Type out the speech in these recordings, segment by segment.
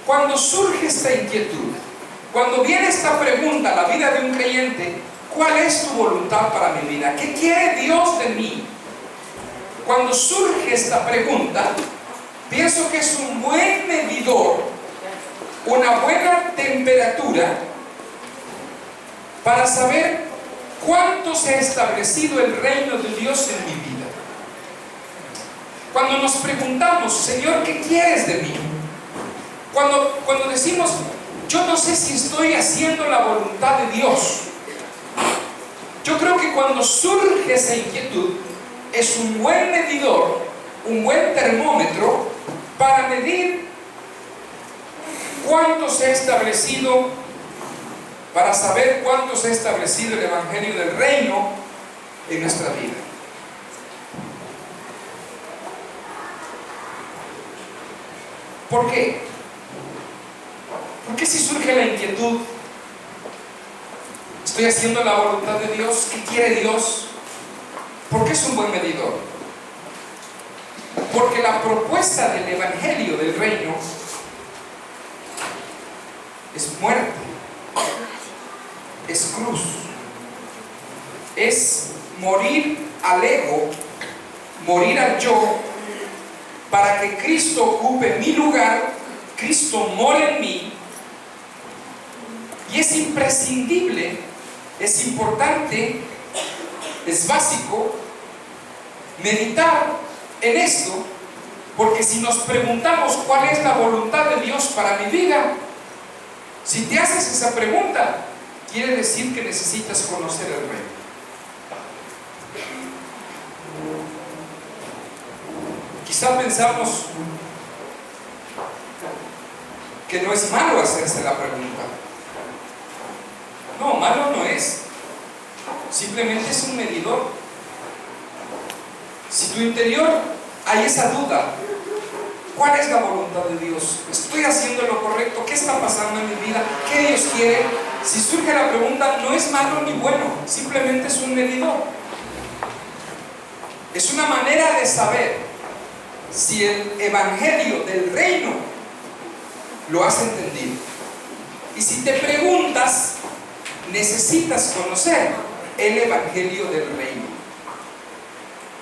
Cuando surge esta inquietud, cuando viene esta pregunta a la vida de un creyente, ¿cuál es tu voluntad para mi vida? ¿Qué quiere Dios de mí? Cuando surge esta pregunta, pienso que es un buen medidor, una buena temperatura para saber cuánto se ha establecido el reino de Dios en mi vida. Cuando nos preguntamos, Señor, ¿qué quieres de mí? Cuando decimos, yo no sé si estoy haciendo la voluntad de Dios. Yo creo que cuando surge esa inquietud, es un buen medidor, un buen termómetro para medir cuánto se ha establecido, para saber cuánto se ha establecido el Evangelio del Reino en nuestra vida. ¿Por qué? Porque si surge la inquietud, ¿estoy haciendo la voluntad de Dios? ¿Qué quiere Dios? ¿Por qué es un buen medidor? Porque la propuesta del Evangelio del Reino es muerte, es cruz, es morir al ego, morir al yo, para que Cristo ocupe mi lugar. Cristo mora en mí, y es imprescindible, es importante, es básico meditar en esto, porque si nos preguntamos cuál es la voluntad de Dios para mi vida, si te haces esa pregunta, quiere decir que necesitas conocer el reino. Quizá pensamos que no es malo hacerse la pregunta. No, malo no es. Simplemente es un medidor. Si tu interior hay esa duda, ¿cuál es la voluntad de Dios? ¿Estoy haciendo lo correcto? ¿Qué está pasando en mi vida? ¿Qué Dios quiere? Si surge la pregunta, no es malo ni bueno, simplemente es un medidor. Es una manera de saber si el Evangelio del Reino lo has entendido. Y si te preguntas, necesitas conocer el Evangelio del Reino.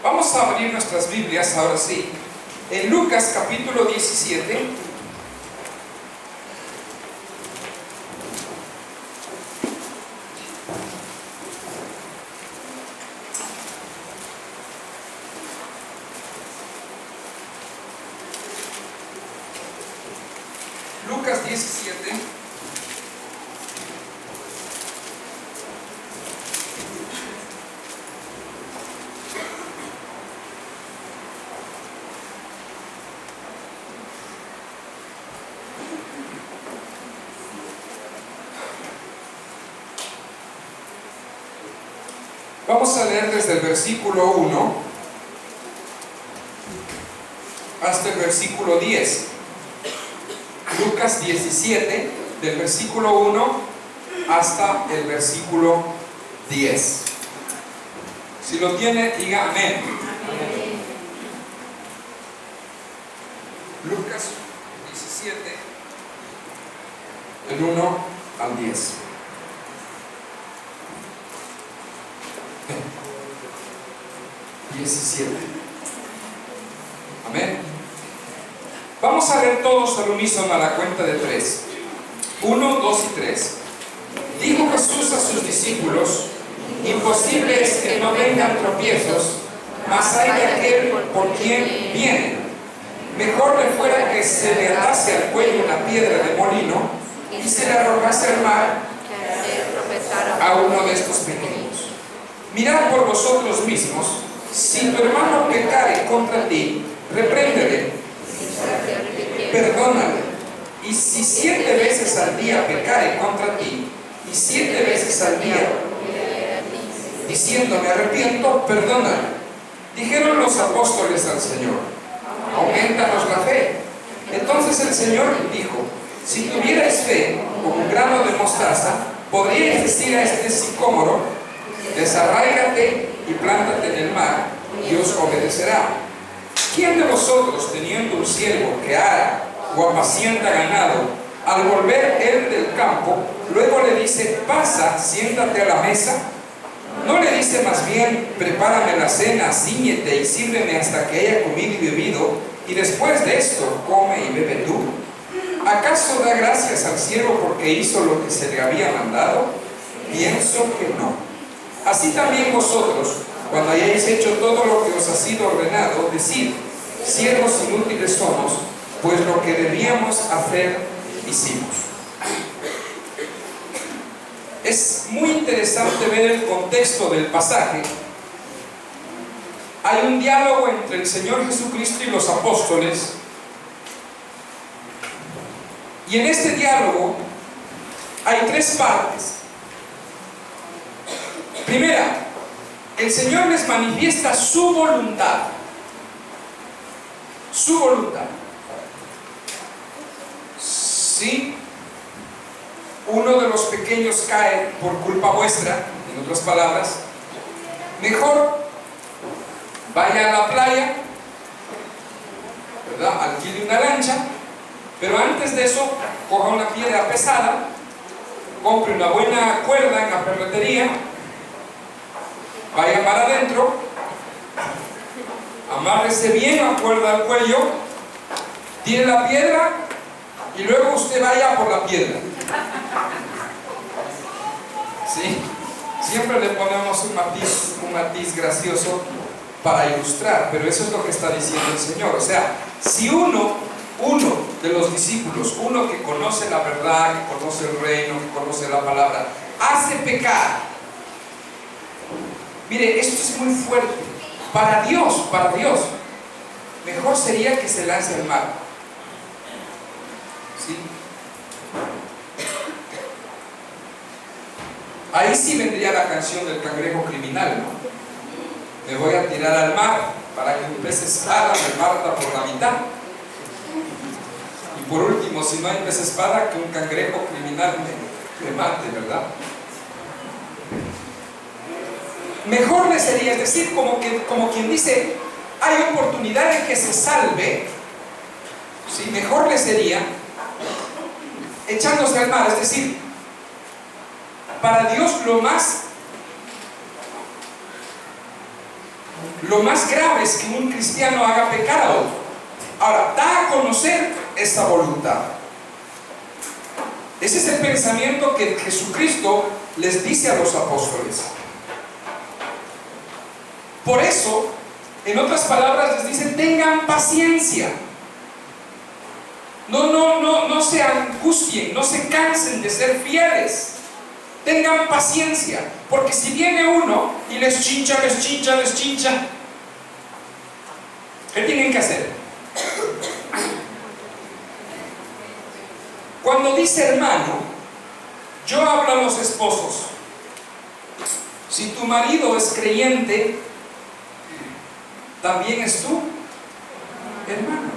Vamos a abrir nuestras Biblias ahora sí en Lucas capítulo 17. Lucas 17. Vamos a leer desde el versículo 1 hasta el versículo 10. Lucas 17, del versículo 1 hasta el versículo 10. Si lo tiene, diga amén. Amén. Lucas 17, del 1 al 10. Amén. Vamos a leer todos al unísono a la cuenta de 3. 1, 2 y 3. Dijo Jesús a sus discípulos: imposible es que no vengan tropiezos, mas hay de aquel por quien vienen. Mejor le fuera que se le atase al cuello una piedra de molino y se le arrojase al mar a uno de estos pequeños. Mirad por vosotros mismos. Si tu hermano pecare contra ti, repréndele, perdónale. Y si 7 veces al día pecare contra ti, y 7 veces al día diciendo me arrepiento, perdónale. Dijeron los apóstoles al Señor: aumentanos la fe. Entonces el Señor dijo: si tuvierais fe como un grano de mostaza, podríais decir a este sicómoro: desarráigate y plántate en el mar, y os obedecerá. ¿Quién de vosotros, teniendo un siervo que ara o apacienta ganado, al volver él del campo, luego le dice: pasa, siéntate a la mesa. ¿No le dice más bien: prepárame la cena, cíñete y sírveme hasta que haya comido y bebido, y después de esto come y bebe tú? ¿Acaso da gracias al siervo porque hizo lo que se le había mandado? Pienso que no. Así también vosotros, cuando hayáis hecho todo lo que os ha sido ordenado, decid: siervos inútiles somos, pues lo que debíamos hacer hicimos. Es muy interesante ver el contexto del pasaje. Hay un diálogo entre el Señor Jesucristo y los apóstoles, y en este diálogo hay tres partes. Primera, el Señor les manifiesta su voluntad. Su voluntad. Si uno de los pequeños cae por culpa vuestra, en otras palabras, mejor vaya a la playa, ¿verdad? Alquile una lancha, pero antes de eso coja una piedra pesada, compre una buena cuerda en la ferretería, vaya para adentro, amárrese bien la cuerda al cuello, tire la piedra y luego usted vaya por la piedra. ¿Sí? Siempre le ponemos un matiz gracioso para ilustrar, pero eso es lo que está diciendo el Señor. O sea, si uno de los discípulos, uno que conoce la verdad, que conoce el reino, que conoce la palabra, hace pecar, mire, esto es muy fuerte. Para Dios, mejor sería que se lance al mar. ¿Sí? Ahí sí vendría la canción del cangrejo criminal, ¿no? Me voy a tirar al mar para que un pez espada me parta por la mitad. Y por último, si no hay pez espada, que un cangrejo criminal me mate, ¿verdad? Mejor le sería, es decir, como quien dice, hay oportunidad de que se salve, ¿sí? Mejor le sería echándose al mar. Es decir, para Dios lo más grave es que un cristiano haga pecar a otro. Ahora, da a conocer esa voluntad. Ese es el pensamiento que Jesucristo les dice a los apóstoles. Por eso, en otras palabras, les dice: tengan paciencia. No se angustien, no se cansen de ser fieles. Tengan paciencia, porque si viene uno y les chincha, ¿qué tienen que hacer? Cuando dice hermano, yo hablo a los esposos. Si tu marido es creyente, también es tu hermano.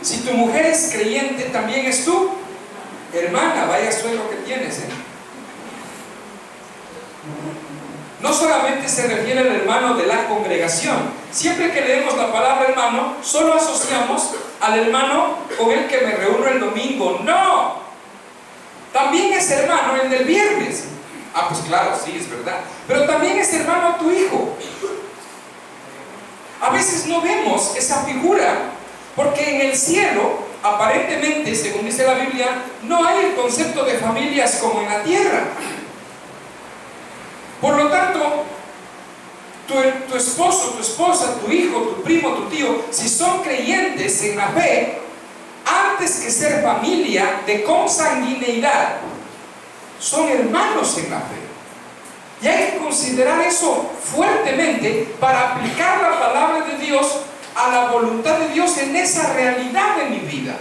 Si tu mujer es creyente, también es tu hermana. Vaya suelo que tienes, No solamente se refiere al hermano de la congregación. Siempre que leemos la palabra hermano, solo asociamos al hermano con el que me reúno el domingo. ¡No! También es hermano el del viernes. Ah, pues claro, sí, es verdad. Pero también es hermano a tu hijo. A veces no vemos esa figura porque en el cielo, aparentemente, según dice la Biblia, no hay el concepto de familias como en la tierra. Por lo tanto, tu esposo, tu esposa, tu hijo, tu primo, tu tío, si son creyentes en la fe, antes que ser familia de consanguineidad, son hermanos en la fe. Y hay que considerar eso fuertemente para aplicar la palabra de Dios a la voluntad de Dios en esa realidad de mi vida.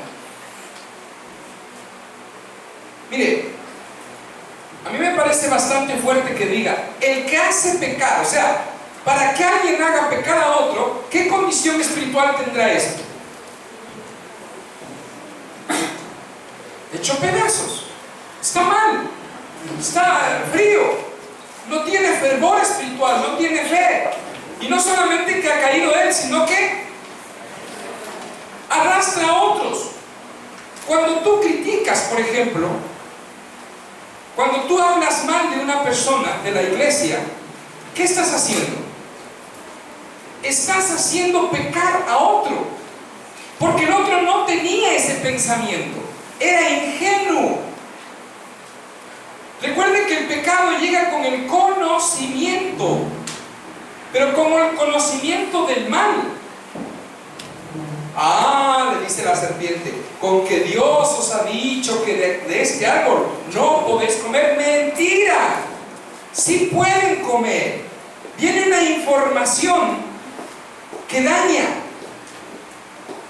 Mire, a mí me parece bastante fuerte que diga, el que hace pecar, o sea, para que alguien haga pecar a otro, ¿qué condición espiritual tendrá esto? Hecho pedazos, está mal, está frío, no tiene fervor espiritual, no tiene fe. Y no solamente que ha caído él, sino que arrastra a otros. Cuando tú criticas, por ejemplo, cuando tú hablas mal de una persona de la iglesia, ¿qué estás haciendo? Estás haciendo pecar a otro, porque el otro no tenía ese pensamiento, era ingenuo. Recuerden que el pecado llega con el conocimiento, pero como el conocimiento del mal. Le dice la serpiente, con que Dios os ha dicho que de este árbol no podéis comer. Mentira, sí pueden comer. Viene una información que daña.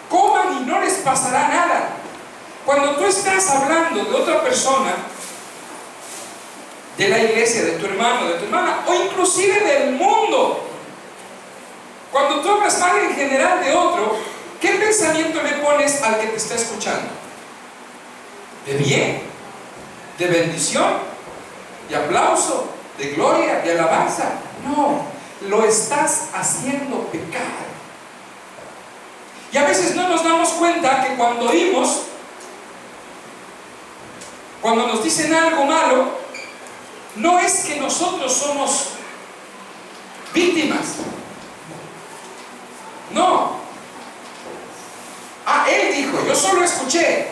Coman y no les pasará nada. Cuando tú estás hablando de otra persona, de la iglesia, de tu hermano, de tu hermana, o inclusive del mundo, cuando tú hablas mal en general de otro, ¿qué pensamiento le pones al que te está escuchando? ¿De bien? ¿De bendición? ¿De aplauso? ¿De gloria? ¿De alabanza? No, lo estás haciendo pecar. Y a veces no nos damos cuenta que cuando oímos, cuando nos dicen algo malo, no es que nosotros somos víctimas. No. Él dijo, yo solo escuché.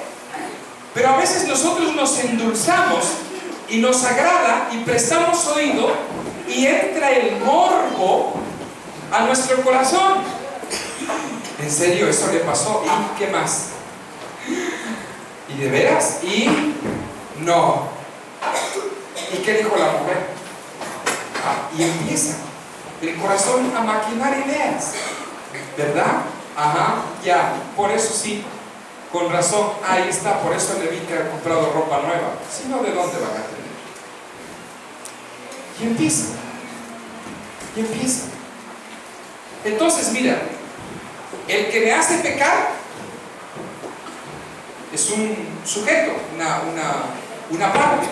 Pero a veces nosotros nos endulzamos y nos agrada y prestamos oído y entra el morbo a nuestro corazón. ¿En serio eso le pasó? ¿Y qué más? ¿Y de veras? ¿Y no? ¿Y qué dijo la mujer? Y empieza el corazón a maquinar ideas, ¿verdad? Ajá, ya, por eso sí, con razón, ahí está, por eso le vi que ha comprado ropa nueva. Si no, ¿de dónde van a tener? Y empieza. Entonces, mira, el que me hace pecar es un sujeto, una parte,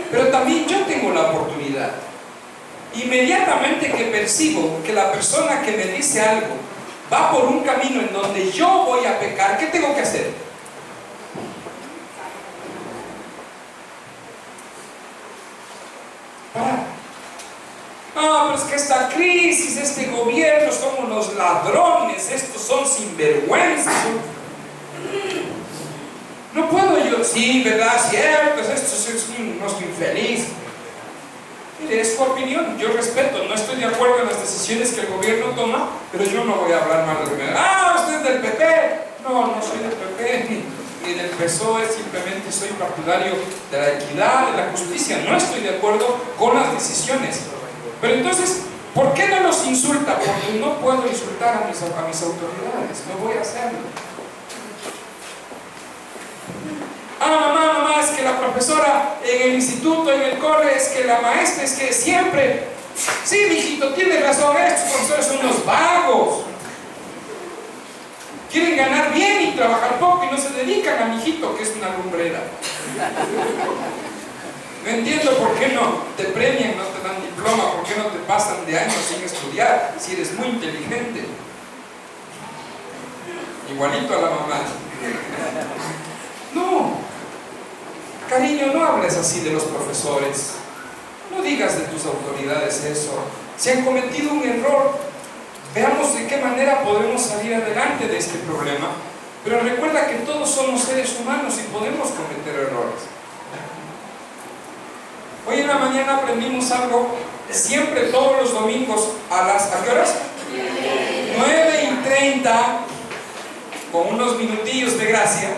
pero también yo tengo la oportunidad. Inmediatamente que percibo que la persona que me dice algo va por un camino en donde yo voy a pecar, ¿qué tengo que hacer? Parar. Pero es que esta crisis, este gobierno son unos ladrones, estos son sinvergüenzas. No puedo yo, sí, ¿verdad? Cierto, estos son unos infelices. Mire, es su opinión, yo respeto, no estoy de acuerdo en las decisiones que el gobierno toma, pero yo no voy a hablar mal del gobierno. Usted es del PP. No soy del PP ni del PSOE, simplemente soy partidario de la equidad, de la justicia. No estoy de acuerdo con las decisiones. Pero entonces, ¿por qué no los insulta? Porque no puedo insultar a mis autoridades, no voy a hacerlo. Mamá, es que la profesora en el instituto, en el cole, es que la maestra, es que siempre. Sí, mijito, tiene razón, estos profesores son unos vagos. Quieren ganar bien y trabajar poco y no se dedican a mijito, que es una lumbrera. No entiendo por qué no te premian, no te dan diploma, por qué no te pasan de años sin estudiar, si eres muy inteligente. Igualito a la mamá. No. Cariño, no hables así de los profesores. No digas de tus autoridades eso. Si han cometido un error, veamos de qué manera podemos salir adelante de este problema. Pero recuerda que todos somos seres humanos y podemos cometer errores. Hoy en la mañana aprendimos algo, siempre todos los domingos ¿a qué horas? 9:30, con unos minutillos de gracia.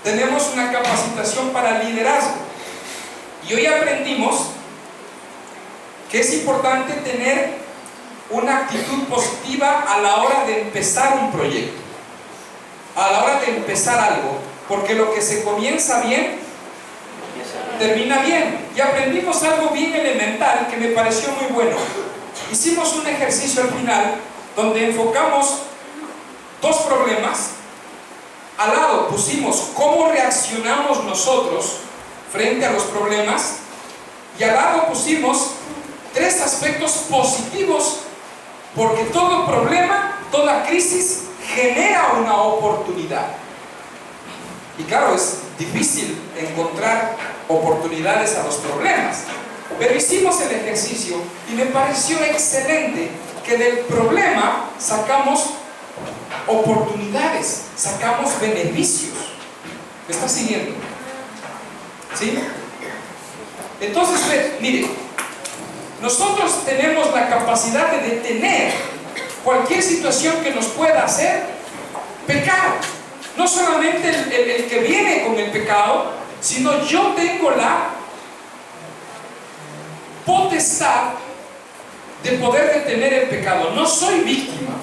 Tenemos una capacitación para liderazgo y hoy aprendimos que es importante tener una actitud positiva a la hora de empezar un proyecto, a la hora de empezar algo, porque lo que se comienza bien termina bien. Y aprendimos algo bien elemental que me pareció muy bueno. Hicimos un ejercicio al final donde enfocamos dos problemas. Al lado pusimos cómo reaccionamos nosotros frente a los problemas y al lado pusimos 3 aspectos positivos, porque todo problema, toda crisis genera una oportunidad. Y claro, es difícil encontrar oportunidades a los problemas, pero hicimos el ejercicio y me pareció excelente que del problema sacamos oportunidades, sacamos beneficios. ¿Me está siguiendo? ¿Sí? Entonces, mire, nosotros tenemos la capacidad de detener cualquier situación que nos pueda hacer pecado. No solamente el que viene con el pecado, sino yo tengo la potestad de poder detener el pecado. No soy víctima,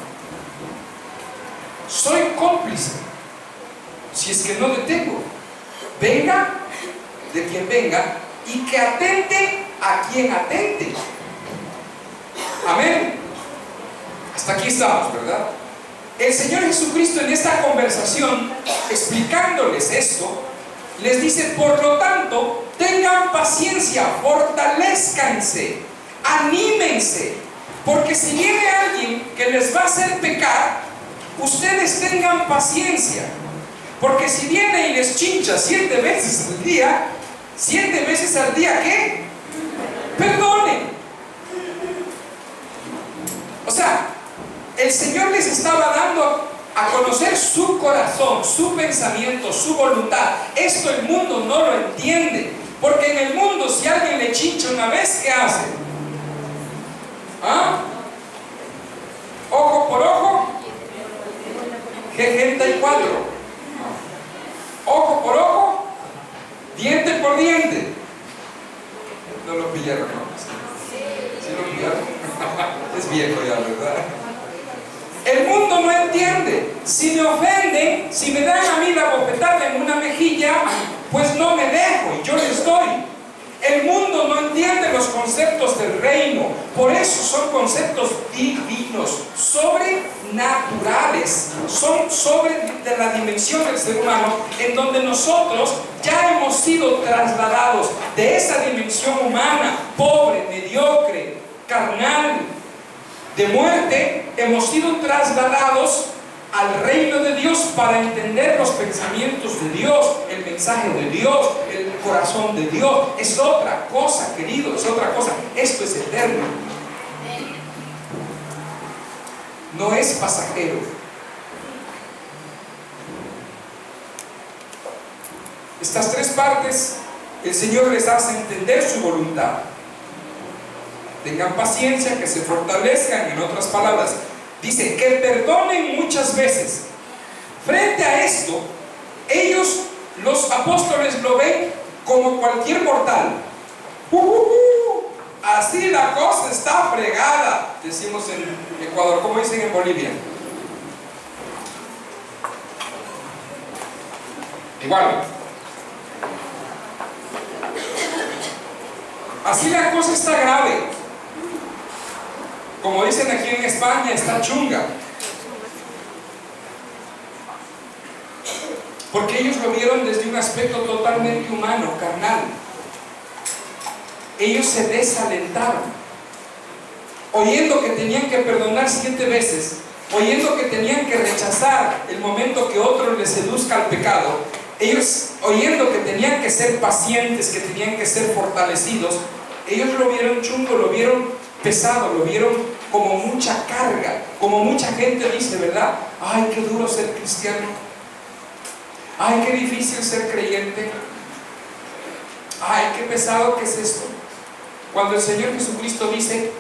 soy cómplice. Si es que no detengo, venga de quien venga y que atente a quien atente. Amén. Hasta aquí estamos, ¿verdad? El Señor Jesucristo en esta conversación, explicándoles esto, les dice: por lo tanto, tengan paciencia, fortalezcanse, anímense, porque si viene alguien que les va a hacer pecar, ustedes tengan paciencia, porque si viene y les chincha 7 veces al día, 7 veces al día, ¿qué? Perdonen. O sea, el Señor les estaba dando a conocer su corazón, su pensamiento, su voluntad. Esto el mundo no lo entiende, porque en el mundo, si alguien le chincha una vez, ¿qué hace? ¿Ah? Ojo por ojo, G34. Ojo por ojo, diente por diente. No lo pillaron, ¿no? ¿Sí lo pillaron? Es viejo ya, ¿verdad? El mundo no entiende. Si me ofenden, si me dan a mí la bofetada en una mejilla, pues no me dejo y yo les doy. El mundo no entiende los conceptos del reino. Por eso son conceptos divinos, sobrenaturales. Son sobre de la dimensión del ser humano, en donde nosotros ya hemos sido trasladados de esa dimensión humana, pobre, mediocre, carnal, de muerte. Hemos sido trasladados al reino de Dios para entender los pensamientos de Dios, el mensaje de Dios, el corazón de Dios. Es otra cosa, querido, es otra cosa. Esto es eterno, no es pasajero. Estas 3 partes el Señor les hace entender su voluntad. Tengan paciencia, que se fortalezcan. En otras palabras, dice que perdonen muchas veces. Frente a esto, ellos, los apóstoles, lo ven como cualquier mortal. Así la cosa está fregada, decimos en Ecuador. ¿Cómo dicen en Bolivia? Igual. Así la cosa está grave. Como dicen aquí en España, está chunga. Porque ellos lo vieron desde un aspecto totalmente humano, carnal. Ellos se desalentaron, oyendo que tenían que perdonar 7 veces, oyendo que tenían que rechazar el momento que otro les seduzca al pecado. Ellos, oyendo que tenían que ser pacientes, que tenían que ser fortalecidos, ellos lo vieron chungo, lo vieron pesado, lo vieron como mucha carga, como mucha gente dice, ¿verdad? Ay, qué duro ser cristiano, ay, qué difícil ser creyente, ay, qué pesado que es esto. Cuando el Señor Jesucristo dice: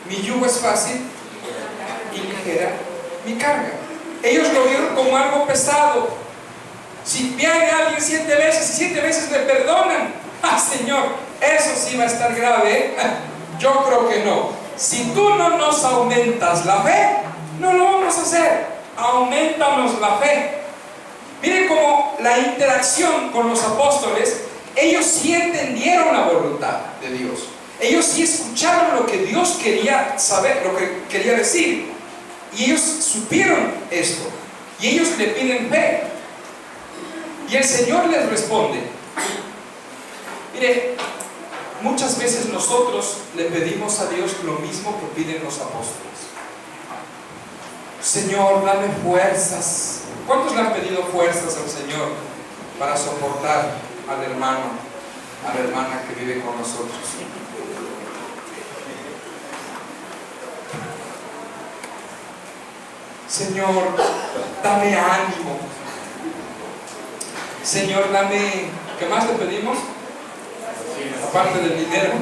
mi yugo es fácil y ligera mi carga. Ellos lo vieron como algo pesado. Si viene alguien 7 veces y 7 veces le perdonan, ¡ah, Señor! Eso sí va a estar grave, ¿eh? Yo creo que no. Si tú no nos aumentas la fe, no lo vamos a hacer. Aumentanos la fe. Miren cómo la interacción con los apóstoles, ellos sí entendieron la voluntad de Dios. Ellos sí escucharon lo que Dios quería saber, lo que quería decir. Y ellos supieron esto. Y ellos le piden fe. Y el Señor les responde. Mire, muchas veces nosotros le pedimos a Dios lo mismo que piden los apóstoles. Señor, dame fuerzas. ¿Cuántos le han pedido fuerzas al Señor para soportar al hermano, a la hermana que vive con nosotros? Señor, dame ánimo. Señor, dame, ¿qué más le pedimos? Aparte del dinero,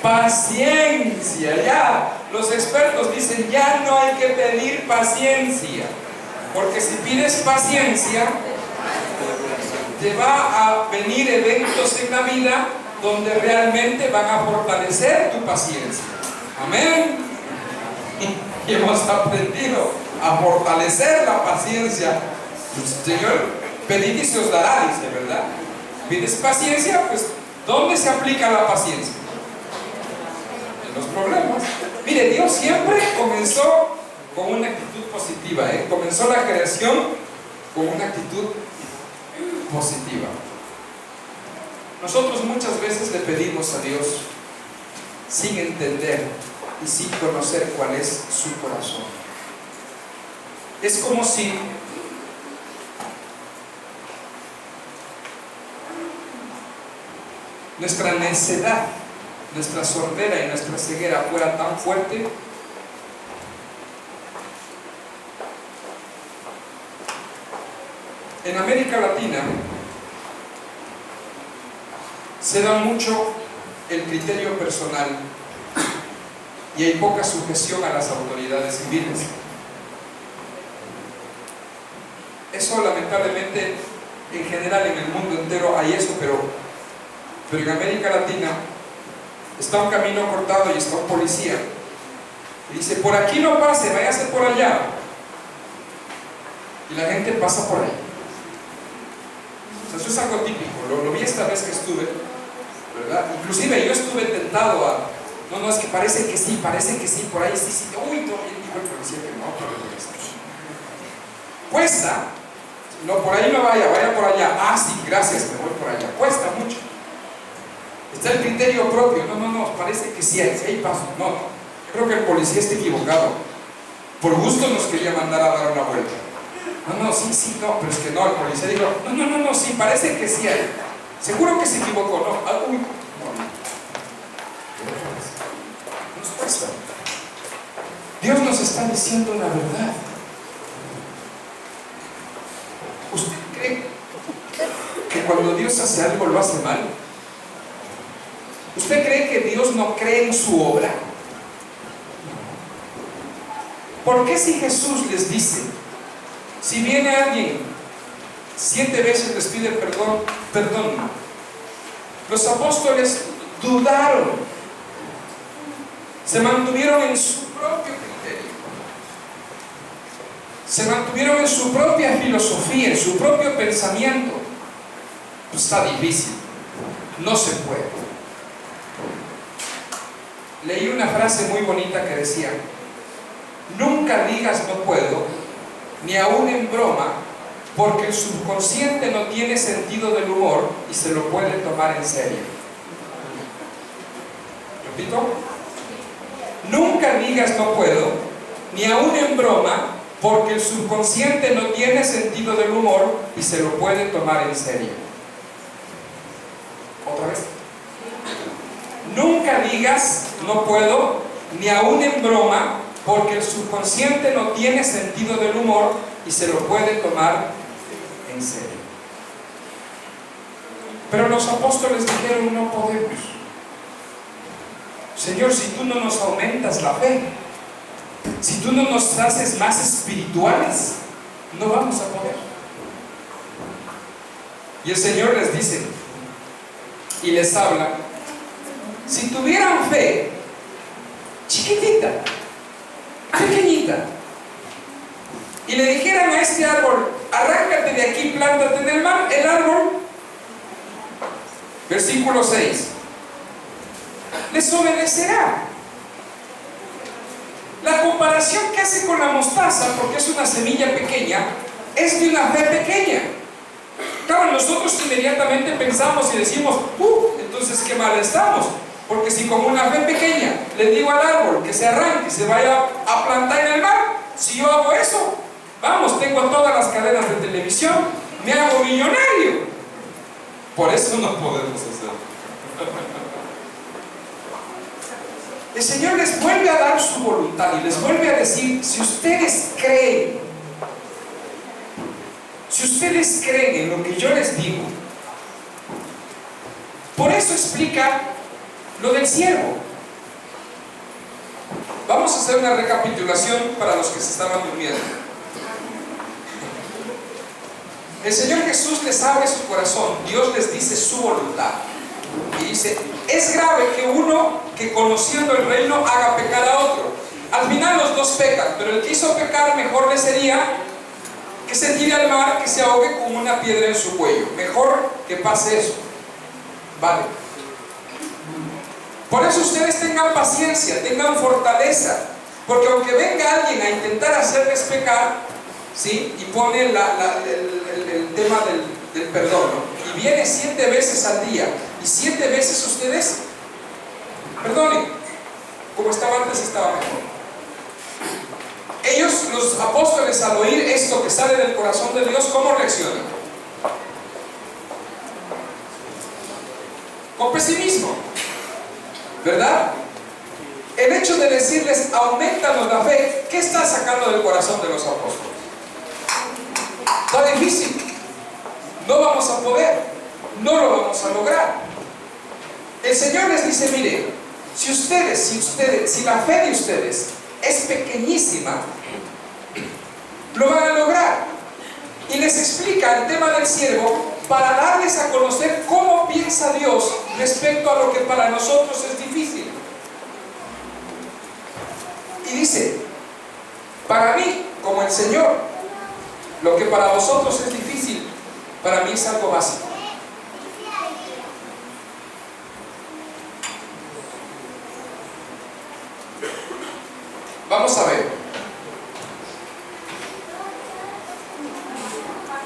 paciencia. Ya los expertos dicen, ya no hay que pedir paciencia, porque si pides paciencia te va a venir eventos en la vida donde realmente van a fortalecer tu paciencia. Amén. Y hemos aprendido a fortalecer la paciencia. Señor, pedid y se os dará, dice, ¿verdad? Pides paciencia, pues ¿dónde se aplica la paciencia? En los problemas. Mire, Dios siempre comenzó con una actitud positiva, comenzó la creación con una actitud positiva. Nosotros muchas veces le pedimos a Dios sin entender y sin conocer cuál es su corazón. Es como si nuestra necedad, nuestra sordera y nuestra ceguera fuera tan fuerte en América Latina. Se da mucho el criterio personal y hay poca sujeción a las autoridades civiles. Eso lamentablemente en general en el mundo entero hay eso, pero en América Latina está un camino cortado y está un policía y dice, por aquí no pase, váyase por allá, y la gente pasa por ahí. O sea, eso es algo típico, lo vi esta vez que estuve, ¿verdad? Inclusive yo estuve tentado a, no, es que parece que sí, por ahí sí, uy, todo bien, dijo el policía que no, pero cuesta, no, por ahí no vaya por allá, sí, gracias, me voy por allá, cuesta mucho. Está el criterio propio, no, parece que sí hay paso, no, creo que el policía está equivocado, por gusto nos quería mandar a dar una vuelta. Sí, pero es que no, el policía dijo, no, sí, parece que sí hay. Seguro que se equivocó, no. Nos cuesta. Dios nos está diciendo la verdad. ¿Usted cree que cuando Dios hace algo lo hace mal? ¿Usted cree que Dios no cree en su obra? ¿Por qué si Jesús les dice, si viene alguien 7 veces les pide perdón? Los apóstoles dudaron, se mantuvieron en su propio criterio, se mantuvieron en su propia filosofía, en su propio pensamiento. Pues está difícil, no se puede. Leí una frase muy bonita que decía, nunca digas no puedo, ni aún en broma, porque el subconsciente no tiene sentido del humor y se lo puede tomar en serio. Repito, nunca digas no puedo, ni aún en broma, porque el subconsciente no tiene sentido del humor y se lo puede tomar en serio. Otra vez. Nunca digas no puedo, ni aún en broma, porque el subconsciente no tiene sentido del humor y se lo puede tomar en serio. Pero los apóstoles dijeron, no podemos. Señor, si tú no nos aumentas la fe, si tú no nos haces más espirituales, no vamos a poder. Y el Señor les dice y les habla, si tuvieran fe chiquitita, pequeñita, y le dijeran a este árbol, arráncate de aquí, plántate en el mar, el árbol, versículo 6, les obedecerá. La comparación que hace con la mostaza, porque es una semilla pequeña, es de una fe pequeña. Claro, nosotros inmediatamente pensamos y decimos, entonces qué mal estamos, porque si con una fe pequeña le digo al árbol que se arranque y se vaya a plantar en el mar, Si yo hago eso, vamos, tengo todas las cadenas de televisión, me hago millonario. Por eso no podemos hacer. El Señor les vuelve a dar su voluntad y les vuelve a decir, si ustedes creen en lo que yo les digo, por eso explica lo del siervo. Vamos a hacer una recapitulación para los que se estaban durmiendo. El Señor Jesús les abre su corazón, Dios les dice su voluntad. Y dice, es grave que uno que conociendo el reino haga pecar a otro. Al final los dos pecan, pero el que hizo pecar mejor le sería que se tire al mar, que se ahogue con una piedra en su cuello. Mejor que pase eso. Vale. Por eso ustedes tengan paciencia, tengan fortaleza, porque aunque venga alguien a intentar hacerles pecar, ¿sí? Y pone el tema del perdón, ¿no? Y viene 7 veces al día, y 7 veces ustedes perdonen, como estaba antes, estaba mejor. Ellos, los apóstoles, al oír esto que sale del corazón de Dios, ¿cómo reaccionan? Con pesimismo, ¿verdad? El hecho de decirles, aumentanos la fe, ¿qué está sacando del corazón de los apóstoles? Está difícil, no vamos a poder, no lo vamos a lograr. El Señor les dice, mire, si la fe de ustedes es pequeñísima, lo van a lograr. Y les explica el tema del siervo para darles a conocer cómo piensa Dios respecto a lo que para nosotros es difícil. Y dice, para mí, como el Señor, lo que para vosotros es difícil, para mí es algo básico. Vamos a ver.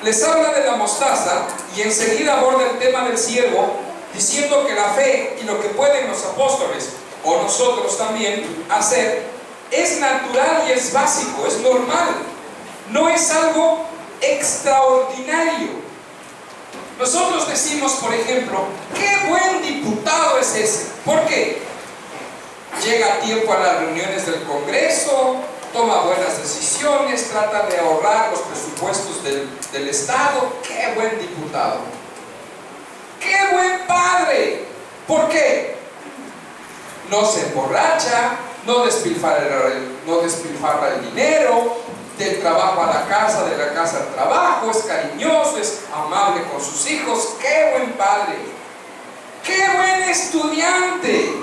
Les habla de la mostaza y enseguida aborda el tema del siervo, diciendo que la fe y lo que pueden los apóstoles, o nosotros también, hacer, es natural y es básico, es normal. No es algo extraordinario. Nosotros decimos, por ejemplo, qué buen diputado es ese. ¿Por qué? Llega a tiempo a las reuniones del Congreso, toma buenas decisiones, trata de ahorrar los presupuestos del Estado. ¡Qué buen diputado! ¡Qué buen padre! ¿Por qué? No se emborracha, no despilfarra el dinero, del trabajo a la casa, de la casa al trabajo, es cariñoso, es amable con sus hijos. ¡Qué buen padre! ¡Qué buen estudiante!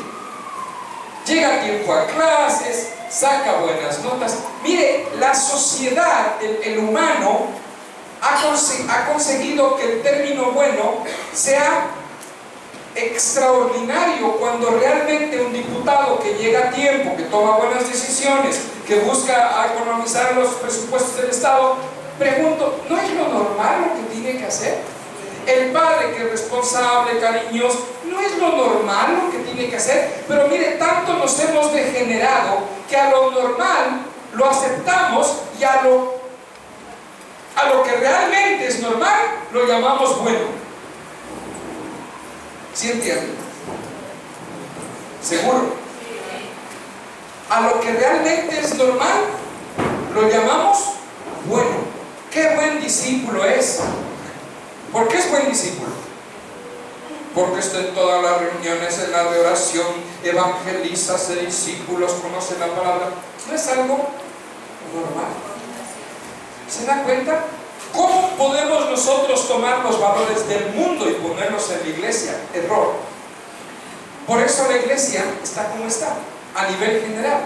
Llega a tiempo a clases, saca buenas notas. Mire, la sociedad, el humano, ha conseguido que el término bueno sea extraordinario, cuando realmente un diputado que llega a tiempo, que toma buenas decisiones, que busca economizar los presupuestos del Estado, pregunto, ¿no es lo normal lo que tiene que hacer? El padre que es responsable, cariñoso, no es lo normal lo que tiene que hacer. Pero mire, tanto nos hemos degenerado que a lo normal lo aceptamos, y a lo que realmente es normal lo llamamos bueno. ¿Sí entienden? ¿Seguro? A lo que realmente es normal lo llamamos bueno. ¡Qué buen discípulo es! ¿Por qué es buen discípulo? Porque está en todas las reuniones, en la de oración, evangeliza, hace discípulos, conoce la palabra. No es algo normal. ¿Se da cuenta? ¿Cómo podemos nosotros tomar los valores del mundo y ponerlos en la iglesia? Error. Por eso la iglesia está como está, a nivel general.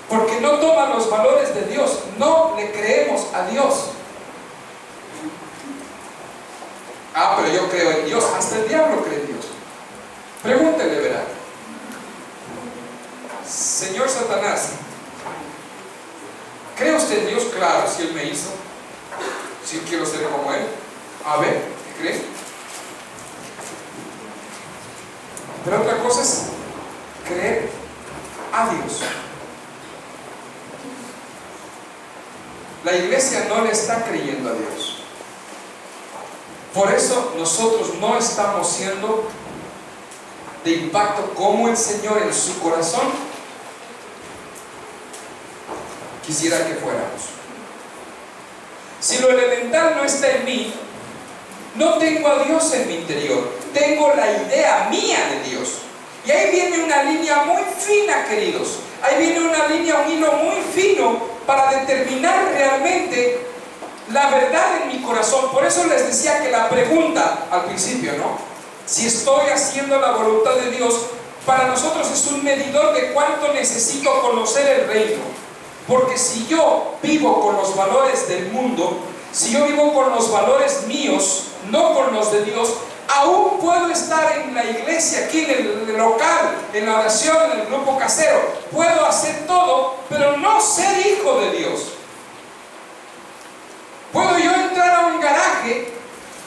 Porque no toma los valores de Dios, no le creemos a Dios. Ah, pero yo creo en Dios. Hasta el diablo cree en Dios. Pregúntele, verá. Señor Satanás, ¿cree usted en Dios? Claro, si Él me hizo, si quiero ser como Él. A ver, ¿qué cree? Pero otra cosa es creer a Dios. la iglesia no le está creyendo a Dios. Por eso nosotros no estamos siendo de impacto como el Señor en su corazón quisiera que fuéramos. Si lo elemental no está en mí, no tengo a Dios en mi interior, tengo la idea mía de Dios. Y ahí viene una línea muy fina, queridos. Ahí viene una línea, un hilo muy fino para determinar realmente la verdad en mi corazón. Por eso les decía que la pregunta al principio, ¿no? Si estoy haciendo la voluntad de Dios, para nosotros es un medidor de cuánto necesito conocer el reino. Porque si yo vivo con los valores del mundo, si yo vivo con los valores míos, no con los de Dios, aún puedo estar en la iglesia, aquí en el local, en la oración, en el grupo casero, puedo hacer todo, pero no ser hijo de Dios. Puedo yo entrar a un garaje,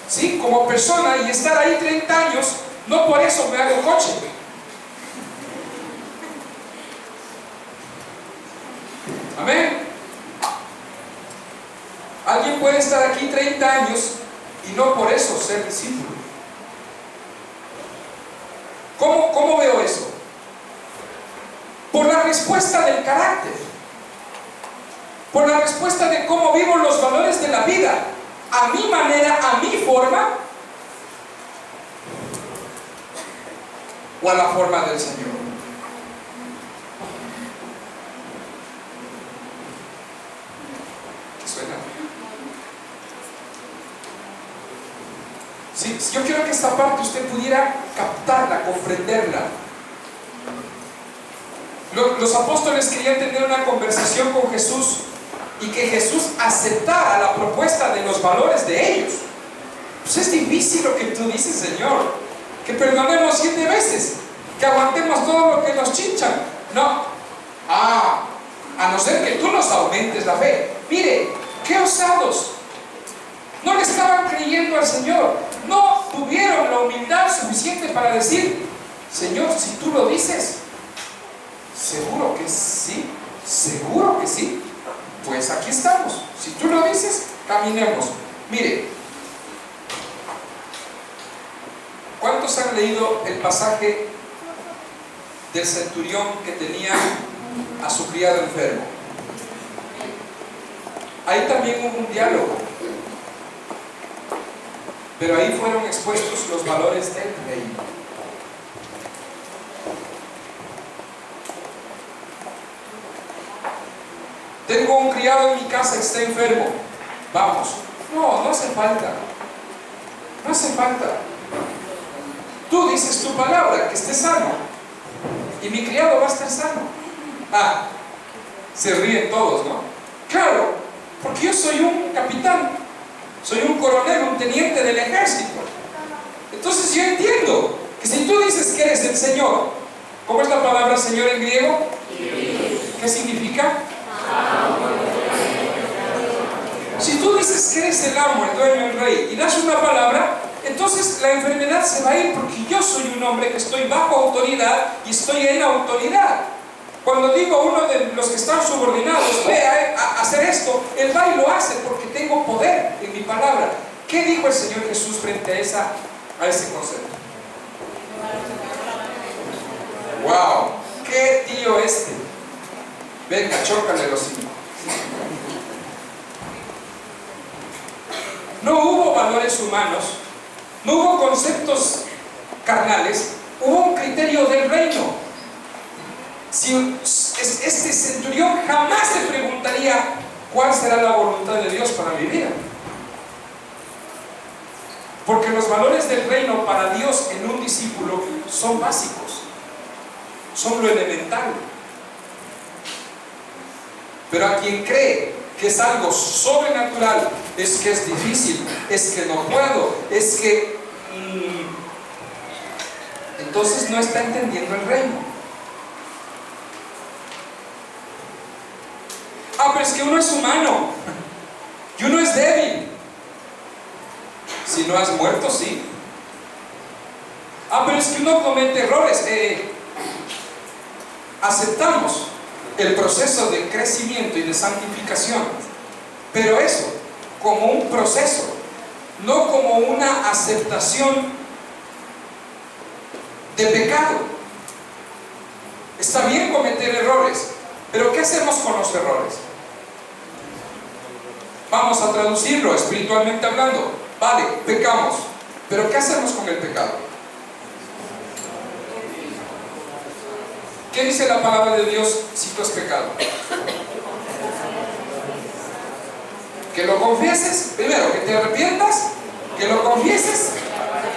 ¿sí?, como persona y estar ahí 30 años, no por eso me hago coche. Amén. Alguien puede estar aquí 30 años y no por eso ser discípulo. ¿Cómo veo eso? Por la respuesta del carácter, por la respuesta de cómo vivo los valores de la vida, a mi manera, a mi forma, o a la forma del Señor. ¿Qué suena? Sí, yo quiero que esta parte usted pudiera captarla, comprenderla. Los apóstoles querían tener una conversación con Jesús y que Jesús aceptara la propuesta de los valores de ellos. Pues es difícil lo que tú dices, Señor, que perdonemos 7 veces, que aguantemos todo lo que nos chinchan. No, a no ser que tú nos aumentes la fe. Mire, qué osados. No le estaban creyendo al Señor, no tuvieron la humildad suficiente para decir: Señor, si tú lo dices, seguro que sí, seguro que sí, pues aquí estamos. Si tú lo dices, caminemos. Mire, ¿cuántos han leído el pasaje del centurión que tenía a su criado enfermo? Ahí también hubo un diálogo, pero ahí fueron expuestos los valores del reino. Tengo un criado en mi casa que está enfermo. Vamos. No hace falta. No hace falta. Tú dices tu palabra, que esté sano, y mi criado va a estar sano. Se ríen todos, ¿no? Claro, porque yo soy un capitán, soy un coronel, un teniente del ejército. Entonces yo entiendo que si tú dices que eres el Señor, ¿cómo es la palabra Señor en griego? ¿Qué significa? Si tú dices que eres el amo, el dueño, el rey, y das una palabra, entonces la enfermedad se va a ir, porque yo soy un hombre que estoy bajo autoridad y estoy en autoridad. Cuando digo a uno de los que están subordinados, ve a hacer esto, él va y lo hace porque tengo poder en mi palabra. ¿Qué dijo el Señor Jesús frente a ese concepto? ¡Wow! ¡Qué tío este! Venga, chócale los hijos. No hubo valores humanos, no hubo conceptos carnales, hubo un criterio del reino. Si este centurión jamás se preguntaría cuál será la voluntad de Dios para mi vida, porque los valores del reino para Dios en un discípulo son básicos, son lo elemental. Pero a quien cree que es algo sobrenatural, es que es difícil, es que no puedo, es que entonces no está entendiendo el reino. Pero es que uno es humano y uno es débil. Si no has muerto, sí. Pero es que uno comete errores. Aceptamos el proceso de crecimiento y de santificación, pero eso, como un proceso, no como una aceptación de pecado. Está bien cometer errores, pero ¿qué hacemos con los errores? Vamos a traducirlo espiritualmente hablando. Vale, pecamos, pero ¿qué hacemos con el pecado? ¿Qué dice la palabra de Dios si tú has pecado? Que lo confieses, primero, que te arrepientas, que lo confieses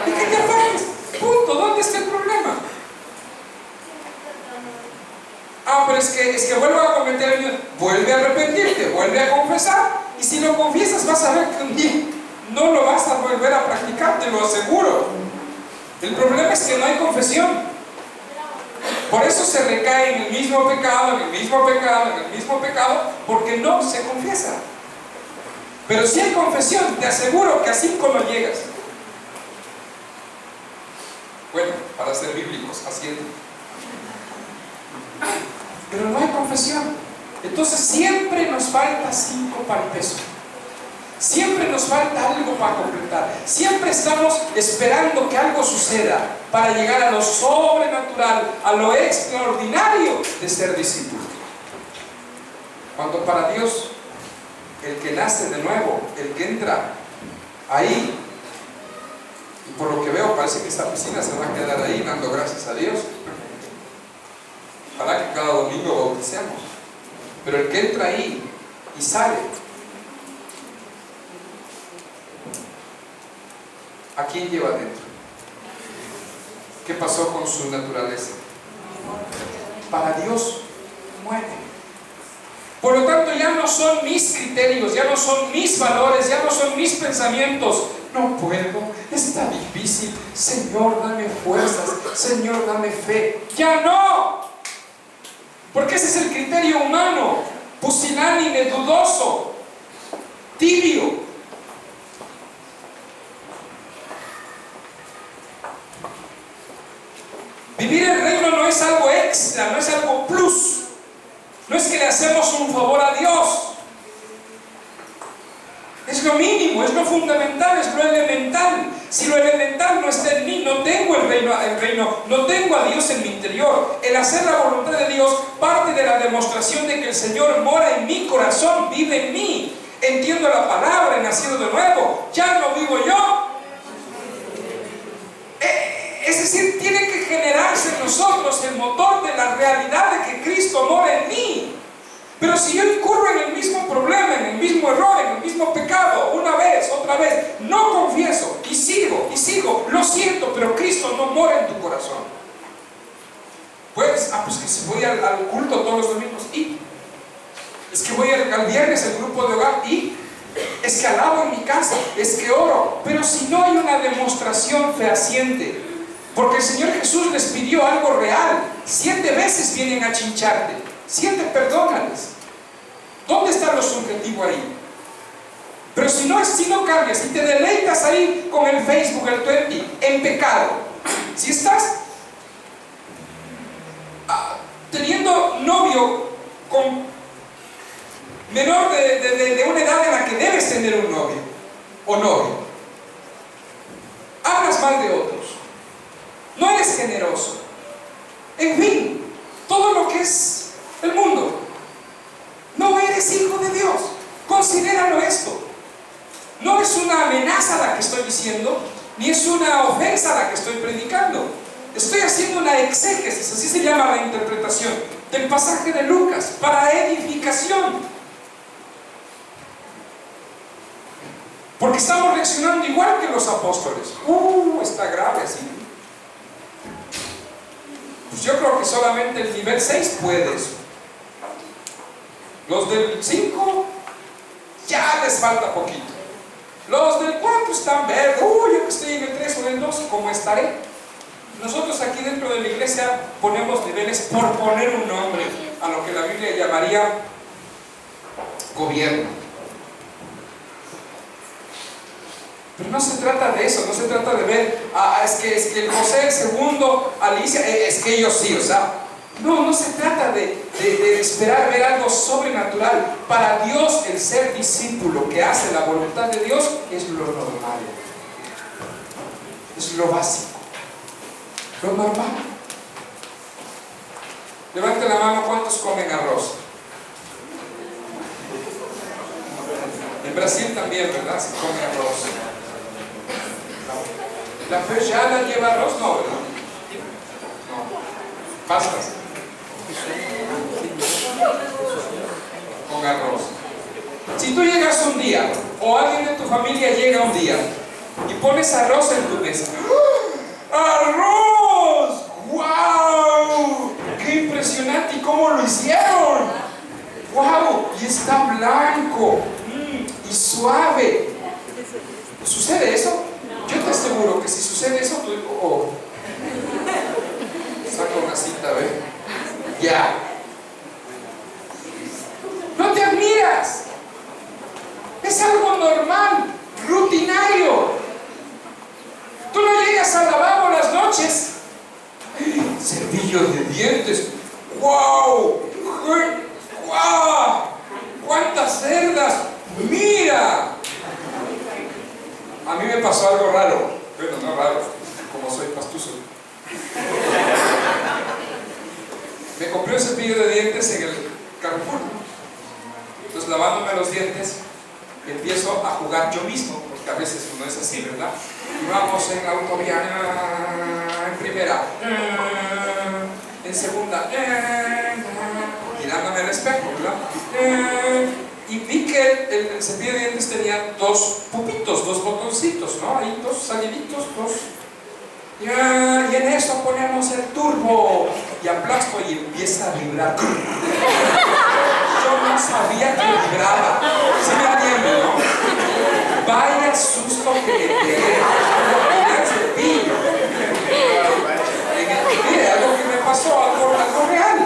y que te apartes. Punto. ¿Dónde está el problema? Ah, pero es que vuelvo a cometer el mismo. Vuelve a arrepentirte, vuelve a confesar, y si lo confiesas vas a ver que un día no lo vas a volver a practicar, te lo aseguro. El problema es que no hay confesión. Por eso se recae en el mismo pecado, en el mismo pecado, en el mismo pecado, porque no se confiesa. Pero si hay confesión, te aseguro que a 5 no llegas. Bueno, para ser bíblicos, a 7. Pero no hay confesión. Entonces siempre nos falta 5 para el peso. Siempre nos falta algo para completar. Siempre estamos esperando que algo suceda para llegar a lo sobrenatural, a lo extraordinario de ser discípulo. Cuando para Dios, el que nace de nuevo, el que entra ahí, y por lo que veo parece que esta piscina se va a quedar ahí, dando gracias a Dios. Ojalá que cada domingo bauticemos. Pero el que entra ahí y sale, ¿a quién lleva dentro? ¿Qué pasó con su naturaleza? Para Dios muere. Por lo tanto, ya no son mis criterios, ya no son mis valores, ya no son mis pensamientos. No puedo, está difícil. Señor, dame fuerzas. Señor, dame fe. ¡Ya no! Porque ese es el criterio humano, pusilánime, dudoso, tibio. Vivir el reino no es algo extra, no es algo plus. No es que le hacemos un favor a Dios. Es lo mínimo, es lo fundamental, es lo elemental. Si lo elemental no está en mí, no tengo el reino, no tengo a Dios en mi interior. El hacer la voluntad de Dios parte de la demostración de que el Señor mora en mi corazón, vive en mí. Entiendo la palabra, he nacido de nuevo. Ya no vivo yo. Es decir, tiene que generarse en nosotros el motor de la realidad de que Cristo mora en mí. Pero si yo incurro en el mismo problema, en el mismo error, en el mismo pecado, una vez, otra vez, no confieso y sigo, lo siento, pero Cristo no mora en tu corazón. Pues, pues que si voy al culto todos los domingos, y es que voy al viernes al grupo de hogar, y es que alabo en mi casa, es que oro, pero si no hay una demostración fehaciente, porque el Señor Jesús les pidió algo real, 7 veces vienen a chincharte, 7 perdónales. ¿Dónde está lo subjetivo ahí? Pero si no cambias, si te deleitas ahí con el Facebook, el Twitter, en pecado, si estás teniendo novio con menor de una edad en la que debes tener un novio o novio, hablas mal de otros, no eres generoso, en fin, todo lo que es el mundo, no eres hijo de Dios. Considéralo esto. No es una amenaza la que estoy diciendo, ni es una ofensa la que estoy predicando. Estoy haciendo una exégesis, así se llama la interpretación del pasaje de Lucas, para edificación. Porque estamos reaccionando igual que los apóstoles. Está grave así. Pues yo creo que solamente el nivel 6 puede eso. Los del 5 ya les falta poquito. Los del 4 están verdes. Yo que estoy en el 3 o en el 2, ¿cómo estaré? Nosotros aquí dentro de la iglesia ponemos niveles por poner un nombre a lo que la Biblia llamaría gobierno. Pero no se trata de eso, no se trata de ver, es que el José el segundo, Alicia, es que ellos sí, o sea, No se trata de esperar ver algo sobrenatural. Para Dios, el ser discípulo que hace la voluntad de Dios es lo normal. Es lo básico. Lo normal. Levante la mano, ¿cuántos comen arroz? En Brasil también, ¿verdad? Se come arroz. ¿La feijoada lleva arroz? No, ¿verdad? No. Pastas. Con arroz. Si tú llegas un día, o alguien de tu familia llega un día, y pones arroz en tu mesa. ¡Arroz! ¡Wow! ¡Qué impresionante! ¿Y cómo lo hicieron? ¡Wow! Y está blanco y suave. ¿Sucede eso? Yo te aseguro que si sucede eso, tú saca una cita, ¿ves? Ya. No te admiras. Es algo normal, rutinario. Tú no llegas al lavabo las noches. Cepillo de dientes. ¡Wow! ¡Wow! ¡Cuántas cerdas! ¡Mira! A mí me pasó algo raro. Bueno, no raro, como soy pastuso. Me compré un cepillo de dientes en el Carrefour. Entonces, lavándome los dientes, empiezo a jugar yo mismo, porque a veces uno es así, ¿verdad? Y vamos en la autovía, en primera, en segunda, mirándome al espejo, ¿verdad? Y vi que el cepillo de dientes tenía dos pupitos, dos botoncitos, ¿no? Ahí dos saliditos, dos. Y en eso ponemos el turbo y aplasto y empieza a vibrar. Yo no sabía que vibraba. ¿Sí me entienden, no? Vaya susto que le pegué al cepillo. Mire, algo que me pasó, algo real.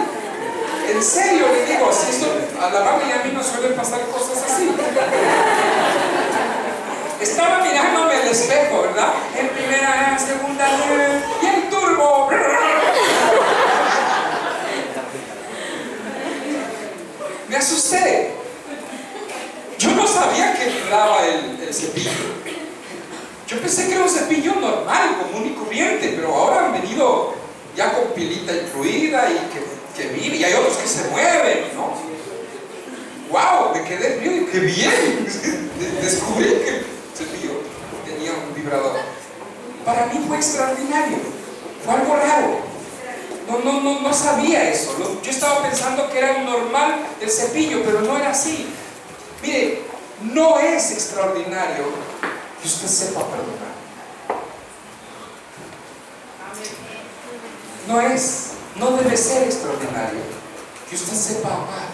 En serio le digo, si esto a la mami y a mí nos suelen pasar cosas así. Estaba mirándome al espejo, ¿verdad? En primera, en segunda, y el turbo. Me asusté. Yo no sabía que vibraba el cepillo. Yo pensé que era un cepillo normal, común y corriente, pero ahora han venido ya con pilita incluida y que vive, y hay otros que se mueven, ¿no? ¡Wow! Me quedé, mire, ¡qué bien! Descubrí que el cepillo tenía un vibrador. Para mí fue extraordinario, fue algo raro. No sabía eso. Yo estaba pensando que era normal el cepillo, pero no era así. Mire, no es extraordinario que usted sepa perdonar. No debe ser extraordinario que usted sepa amar.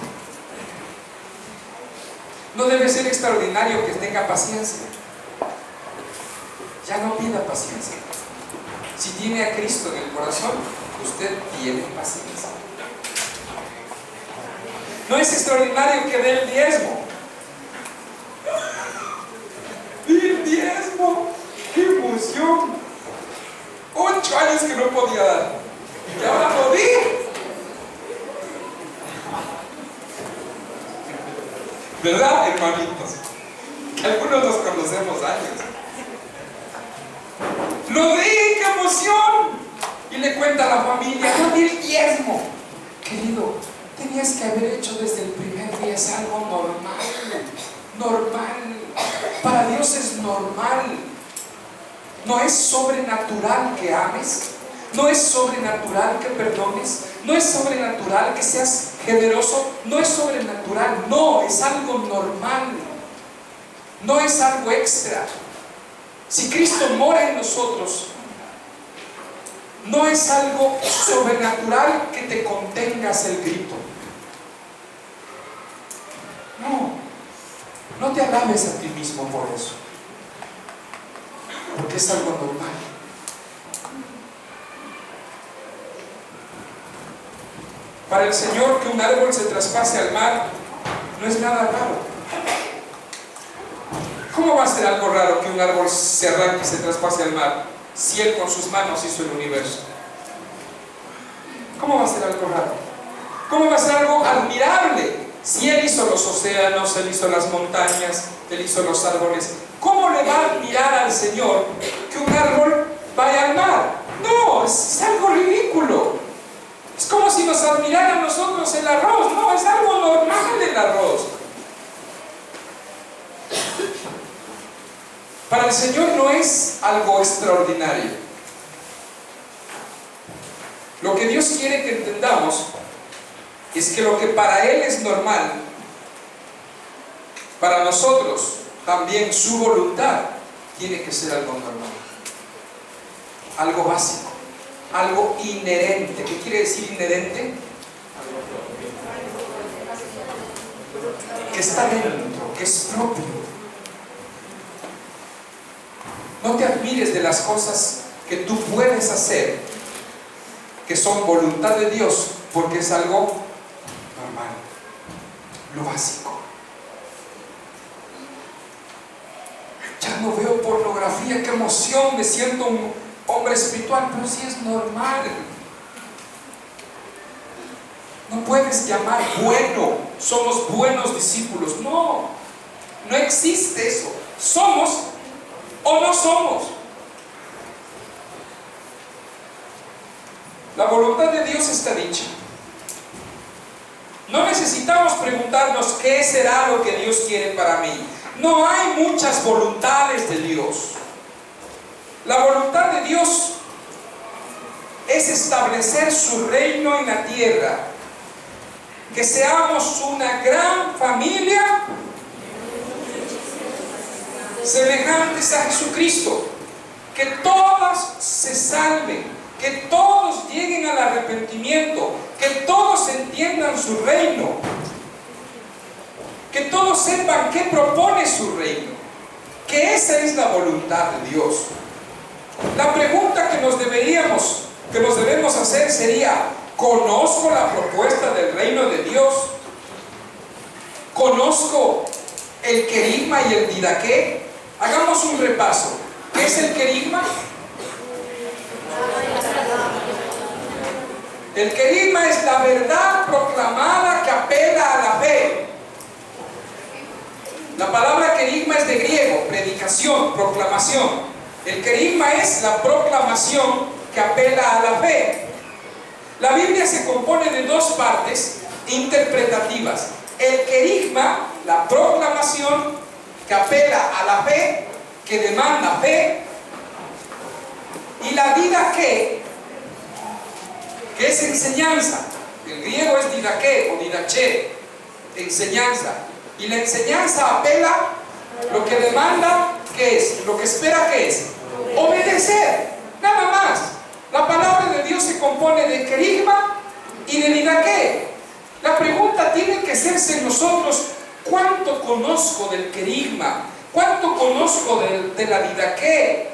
No debe ser extraordinario que tenga paciencia. Ya no pida paciencia. Si tiene a Cristo en el corazón, usted tiene paciencia. No es extraordinario que dé el diezmo. ¡Di el diezmo! ¡Qué emoción! 8 años que no podía dar. Y ahora lo di. ¿Verdad, hermanitos? Que algunos nos conocemos años. ¡Lo di! ¡Qué emoción! Y le cuenta a la familia, yo di el diezmo. Querido, tenías que haber hecho desde el primer día, es algo normal. Normal. Para Dios es normal. No es sobrenatural que ames. No es sobrenatural que perdones. No es sobrenatural que seas generoso. No es sobrenatural. No, es algo normal. No es algo extra. Si Cristo mora en nosotros, no es algo sobrenatural que te contengas el grito. No te alabes a ti mismo por eso, porque es algo normal. Para el Señor, que un árbol se traspase al mar no es nada raro. ¿Cómo va a ser algo raro que un árbol se arranque y se traspase al mar si Él con sus manos hizo el universo? ¿Cómo va a ser algo raro? ¿Cómo va a ser algo admirable? Si Él hizo los océanos, Él hizo las montañas, Él hizo los árboles, ¿cómo le va a admirar al Señor que un árbol vaya al mar? No, es algo ridículo. Es como si nos admirara a nosotros el arroz. No, es algo normal el arroz. Para el Señor no es algo extraordinario. Lo que Dios quiere que entendamos es que lo que para Él es normal, para nosotros también su voluntad tiene que ser algo normal, algo básico, algo inherente. ¿Qué quiere decir inherente? Que está dentro, que es propio. No te admires de las cosas que tú puedes hacer, que son voluntad de Dios, porque es algo normal, lo básico. Ya no veo pornografía, qué emoción, me siento un hombre espiritual, pero sí es normal. No puedes llamar bueno, somos buenos discípulos. No, no existe eso. Somos o no somos. La voluntad de Dios está dicha. No necesitamos preguntarnos qué será lo que Dios quiere para mí. No hay muchas voluntades de Dios. La voluntad de Dios es establecer su reino en la tierra, que seamos una gran familia semejantes a Jesucristo, que todas se salven, que todos lleguen al arrepentimiento, que todos entiendan su reino, que todos sepan qué propone su reino, que esa es la voluntad de Dios. La pregunta que nos debemos hacer sería: ¿conozco la propuesta del reino de Dios? ¿Conozco el querigma y el didaqué? Hagamos un repaso. ¿Qué es el querigma? El querigma es la verdad proclamada que apela a la fe. La palabra querigma es de griego, predicación, proclamación. El querigma es la proclamación que apela a la fe. La Biblia se compone de dos partes interpretativas: el querigma, la proclamación que apela a la fe, que demanda fe, y la didaqué, que es enseñanza. El griego es didaqué o didaché, enseñanza. Y la enseñanza apela, lo que demanda, ¿qué es? Lo que espera, ¿qué es? Obedecer, nada más. La palabra de Dios se compone de querigma y de didaqué. La pregunta tiene que hacerse en nosotros: ¿cuánto conozco del querigma? ¿Cuánto conozco de la didaqué?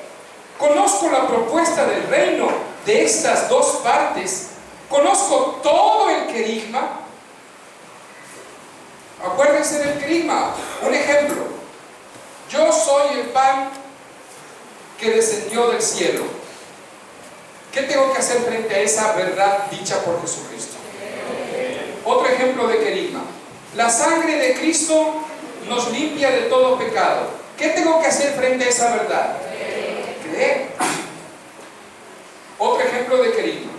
¿Conozco la propuesta del reino de estas dos partes? ¿Conozco todo el querigma? Acuérdense del querigma. Un ejemplo: yo soy el pan que descendió del cielo. ¿Qué tengo que hacer frente a esa verdad dicha por Jesucristo? Otro ejemplo de querigma: la sangre de Cristo nos limpia de todo pecado. ¿Qué tengo que hacer frente a esa verdad? Creer. Otro ejemplo de querigma.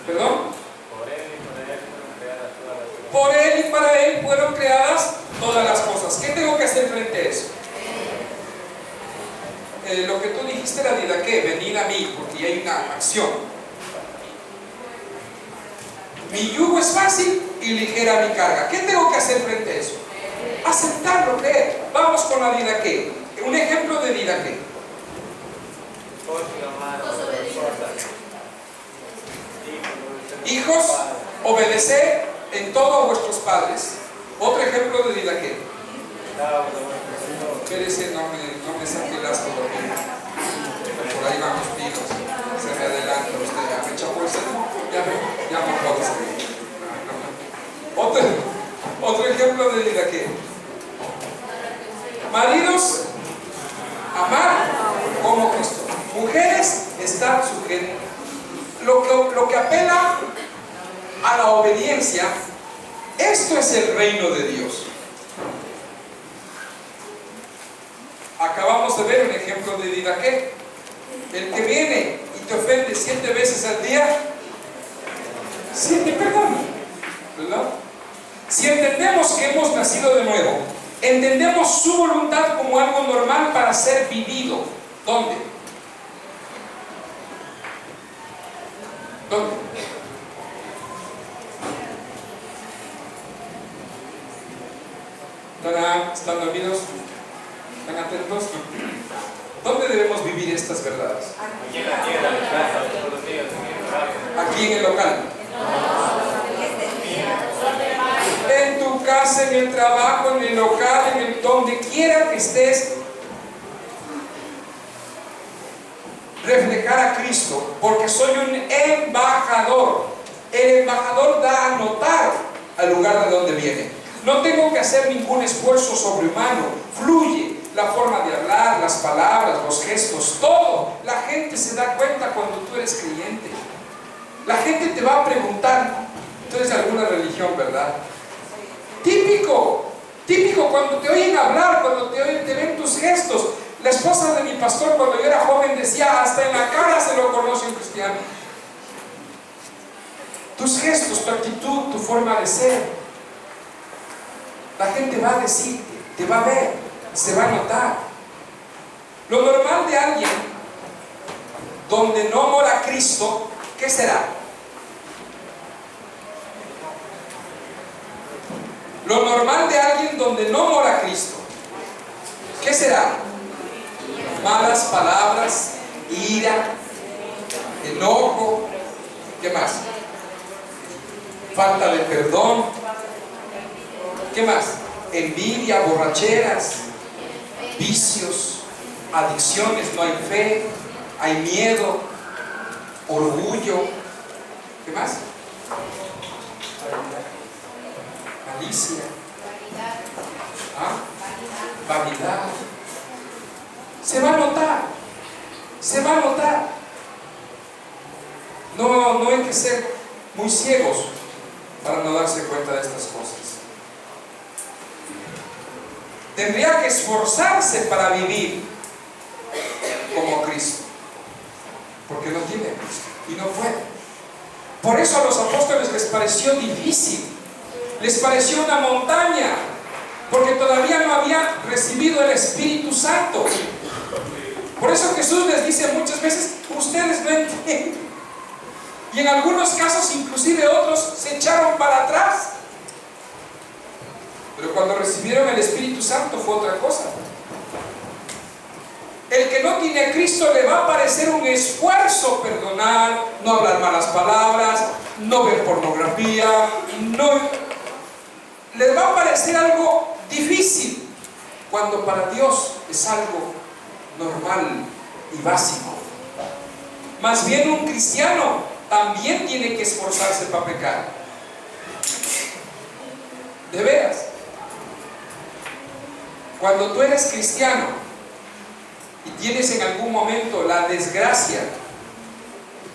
¿Perdón? Por Él y para Él fueron creadas todas las cosas. ¿Qué tengo que hacer frente a eso? Lo que tú dijiste, la didaqué, venid a mí, porque hay una acción. Mi yugo es fácil y ligera mi carga. ¿Qué tengo que hacer frente a eso? Aceptarlo, creer. Vamos con la didaqué. Un ejemplo de didaqué. Hijos, obedeced en todo a vuestros padres. Otro ejemplo de didaqué. Espérese, no me saque el asco dormido. Por ahí van los tiros. Se me adelanta usted. Ya me chapó el celular. Ya me puedo seguir. Otro ejemplo de didaqué. Maridos, amar como Cristo. Mujeres, estar a la obediencia, esto es el reino de Dios. Acabamos de ver un ejemplo de Didaqué. El que viene y te ofende 7 veces al día, 7 perdona, ¿verdad? Si entendemos que hemos nacido de nuevo, entendemos su voluntad como algo normal para ser vivido. ¿Dónde? ¿Dónde? ¿Están dormidos? ¿Están atentos? ¿Dónde debemos vivir estas verdades? Aquí en el local. En tu casa, en el trabajo, en el local, en el donde quiera que estés. Reflejar a Cristo, porque soy un embajador. El embajador da a notar al lugar de donde viene. No tengo que hacer ningún esfuerzo sobrehumano. Fluye la forma de hablar, las palabras, los gestos, todo. La gente se da cuenta cuando tú eres creyente. La gente te va a preguntar, tú eres de alguna religión, ¿verdad? Típico cuando te oyen hablar, cuando te ven tus gestos. La esposa de mi pastor, cuando yo era joven, decía, hasta en la cara se lo conoce un cristiano. Tus gestos, tu actitud, tu forma de ser. La gente va a decirte, te va a ver, se va a notar. Lo normal de alguien donde no mora Cristo, ¿qué será? Lo normal de alguien donde no mora Cristo, ¿qué será? Malas palabras, ira, enojo, ¿qué más? Falta de perdón, ¿qué más? Envidia, borracheras, vicios, adicciones, no hay fe, hay miedo, orgullo, ¿qué más? Malicia, vanidad. Se va a notar, se va a notar. No hay que ser muy ciegos para no darse cuenta de estas cosas. Tendría que esforzarse para vivir como Cristo, porque no tiene Cristo y no puede. Por eso a los apóstoles les pareció difícil, les pareció una montaña, porque todavía no habían recibido el Espíritu Santo. Por eso Jesús les dice muchas veces, ustedes no entienden. Y en algunos casos, inclusive otros, se echaron para atrás. Pero cuando recibieron el Espíritu Santo fue otra cosa. El que no tiene a Cristo le va a parecer un esfuerzo perdonar, no hablar malas palabras, no ver pornografía, les va a parecer algo difícil, cuando para Dios es algo normal y básico. Más bien un cristiano también tiene que esforzarse para pecar. De veras. Cuando tú eres cristiano y tienes en algún momento la desgracia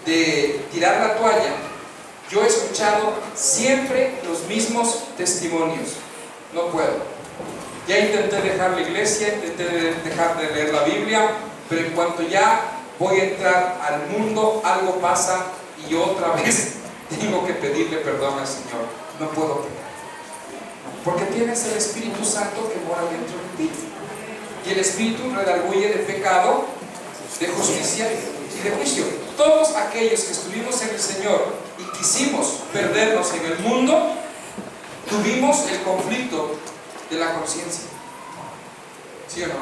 de tirar la toalla, yo he escuchado siempre los mismos testimonios. No puedo. Ya intenté dejar la iglesia, intenté dejar de leer la Biblia, pero en cuanto ya voy a entrar al mundo, algo pasa y otra vez tengo que pedirle perdón al Señor. No puedo pecar. Porque tienes el Espíritu Santo que mora dentro de ti. Y el Espíritu redarguye de pecado, de justicia y de juicio. Todos aquellos que estuvimos en el Señor y quisimos perdernos en el mundo, tuvimos el conflicto de la conciencia. ¿Sí o no?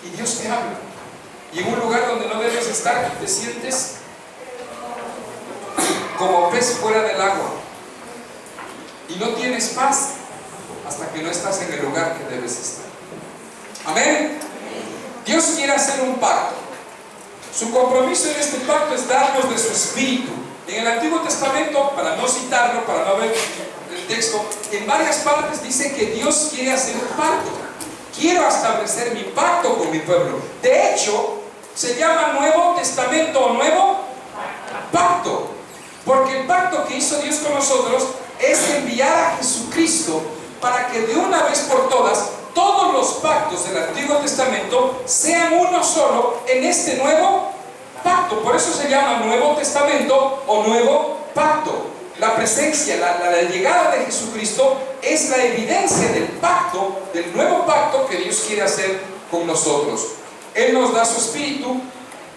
Y Dios te habla. Y en un lugar donde no debes estar, te sientes como pez fuera del agua. Y no tienes paz hasta que no estás en el lugar que debes estar. Amén. Dios quiere hacer un pacto. Su compromiso en este pacto es darnos de su Espíritu. En el Antiguo Testamento, para no citarlo, para no ver el texto, en varias partes dice que Dios quiere hacer un pacto. Quiero establecer mi pacto con mi pueblo. De hecho, se llama Nuevo Testamento o Nuevo Pacto. Porque el pacto que hizo Dios con nosotros es enviar a Jesucristo para que de una vez por todas todos los pactos del Antiguo Testamento sean uno solo en este nuevo pacto. Por eso se llama Nuevo Testamento o Nuevo Pacto. La presencia, la llegada de Jesucristo es la evidencia del pacto, del nuevo pacto que Dios quiere hacer con nosotros. Él nos da su espíritu,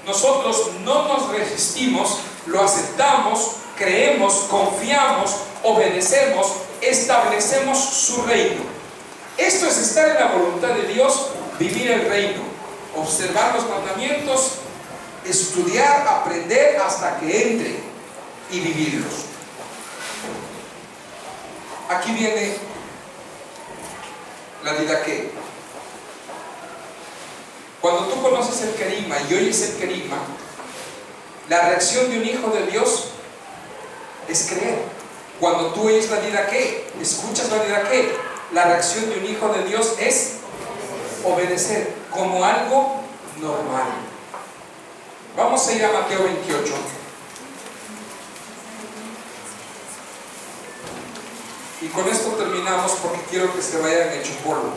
nosotros no nos resistimos, lo aceptamos, creemos, confiamos, obedecemos, establecemos su reino. Esto es estar en la voluntad de Dios, vivir el reino, observar los mandamientos, estudiar, aprender hasta que entre y vivirlos. Aquí viene la didaqué. Cuando tú conoces el querigma y oyes el querigma, la reacción de un hijo de Dios es creer. Cuando tú oyes la didaqué, escuchas la didaqué, la reacción de un hijo de Dios es obedecer como algo normal. Vamos a ir a Mateo 28. Y con esto terminamos porque quiero que se vayan hecho polvo.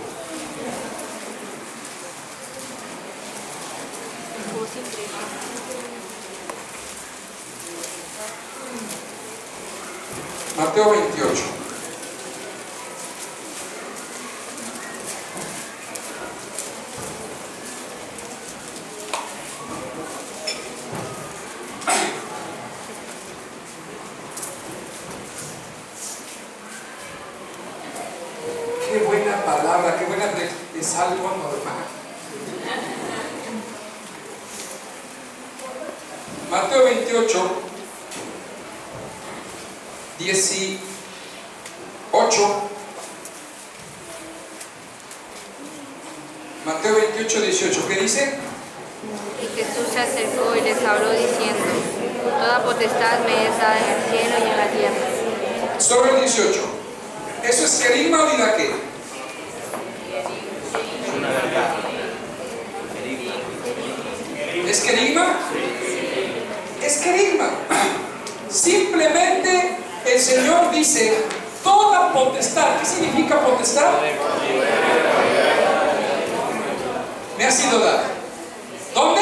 Mateo 28. Qué buena palabra, qué buena, es algo normal. Mateo 28, 18. Mateo 28, 18. ¿Qué dice? Y Jesús se acercó y les habló diciendo: toda potestad me es dada en el cielo y en la tierra. Sobre el 18. ¿Eso es querigma o didaqué? ¿Es querigma? Es querigma. Simplemente el Señor dice: toda potestad. ¿Qué significa potestad? Me ha sido dada. ¿Dónde?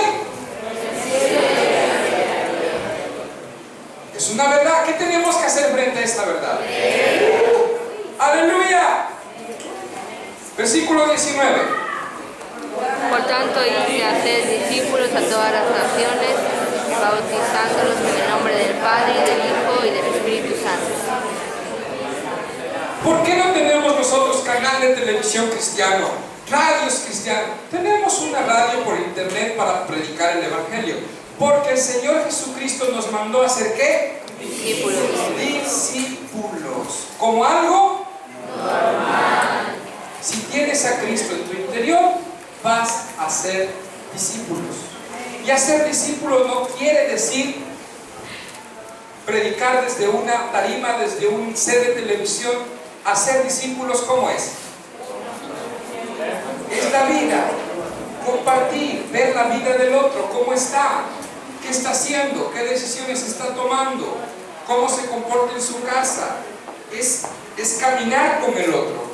Es una verdad. ¿Qué tenemos que hacer frente a esta verdad? ¡Aleluya! Versículo 19. Por tanto, hice hacer discípulos a todas las naciones, bautizándolos en el nombre del Padre, y del Hijo y del Espíritu Santo. ¿Por qué no tenemos nosotros canal de televisión cristiano, radios cristianos? Tenemos una radio por internet para predicar el Evangelio. Porque el Señor Jesucristo nos mandó a hacer ¿qué? Discípulos. Discípulos. Como algo normal. Si tienes a Cristo en tu interior, vas a ser discípulos. Y hacer discípulos no quiere decir predicar desde una tarima, desde un set de televisión. Hacer discípulos, ¿cómo es? Es la vida, compartir, ver la vida del otro, cómo está, qué está haciendo, qué decisiones está tomando, cómo se comporta en su casa. Es caminar con el otro.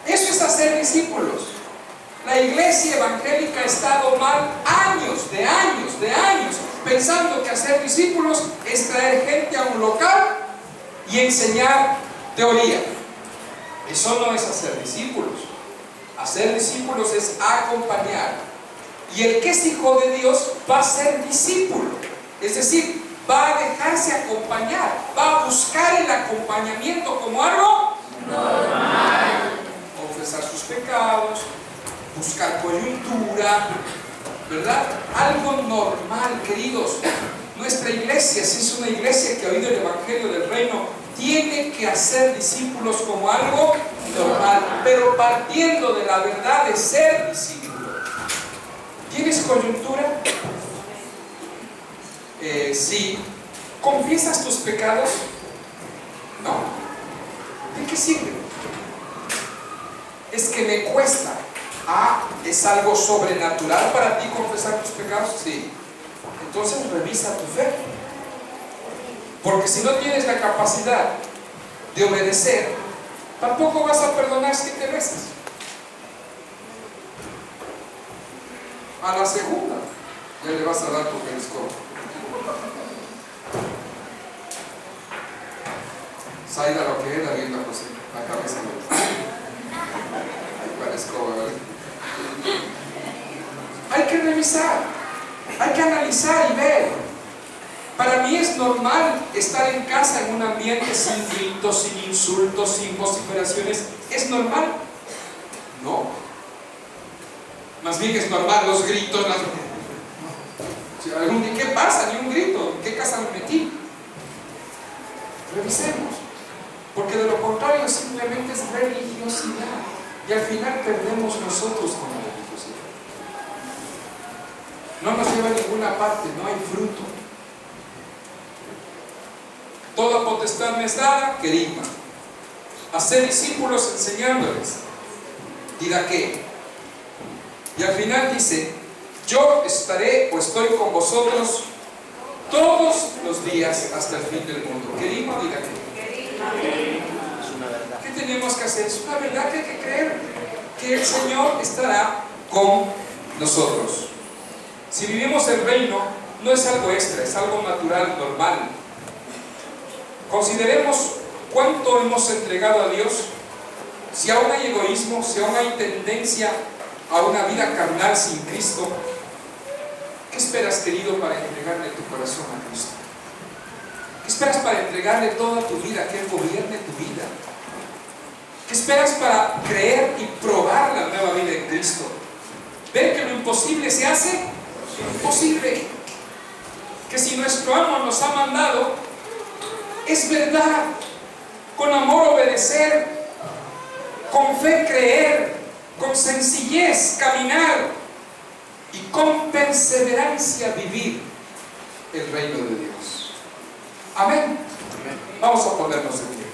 Eso es hacer discípulos. La iglesia evangélica ha estado mal años, de años, pensando que hacer discípulos es traer gente a un local y enseñar teoría. Eso no es hacer discípulos. Hacer discípulos es acompañar. Y el que es hijo de Dios va a ser discípulo. Es decir, va a dejarse acompañar, va a buscar el acompañamiento como algo normal. Confesar sus pecados, buscar coyuntura, ¿verdad? Algo normal, queridos. Nuestra iglesia, si es una iglesia que ha oído el Evangelio del Reino, tiene que hacer discípulos como algo normal, pero partiendo de la verdad de ser discípulo. ¿Tienes coyuntura? Sí. ¿Confiesas tus pecados? No. ¿De qué sirve? Es que me cuesta. ¿Es algo sobrenatural para ti confesar tus pecados? Sí. Entonces revisa tu fe. Porque si no tienes la capacidad de obedecer, tampoco vas a perdonar 7 veces. A la segunda ya le vas a dar tu escoba. Saida lo que era viendo a José, la cabeza. ¿Cuál escoba, verdad? Hay que revisar, hay que analizar y ver. Para mí es normal estar en casa en un ambiente sin gritos, sin insultos, sin vociferaciones. ¿Es normal? No. Más bien que es normal los gritos. ¿Qué pasa? Ni un grito. ¿En qué casa me metí? Revisemos. Porque de lo contrario simplemente es religiosidad. Y al final perdemos nosotros con la religiosidad. No nos lleva a ninguna parte, no hay fruto. Toda potestad me es dada, querigma. Hacer discípulos enseñándoles. ¿Y da qué? Y al final dice, yo estaré o estoy con vosotros todos los días hasta el fin del mundo. Querigma, diga qué. ¿Qué tenemos que hacer? Es una verdad que hay que creer, que el Señor estará con nosotros. Si vivimos el reino, no es algo extra, es algo natural, normal. Consideremos cuánto hemos entregado a Dios. Si aún hay egoísmo, si aún hay tendencia a una vida carnal sin Cristo, ¿qué esperas, querido, para entregarle tu corazón a Cristo? ¿Qué esperas para entregarle toda tu vida, que Él gobierne tu vida? ¿Qué esperas para creer y probar la nueva vida en Cristo? Ver que lo imposible se hace posible. Que si nuestro amo nos ha mandado, es verdad. Con amor obedecer, con fe creer, con sencillez caminar y con perseverancia vivir el reino de Dios. Amén. Vamos a ponernos en pie.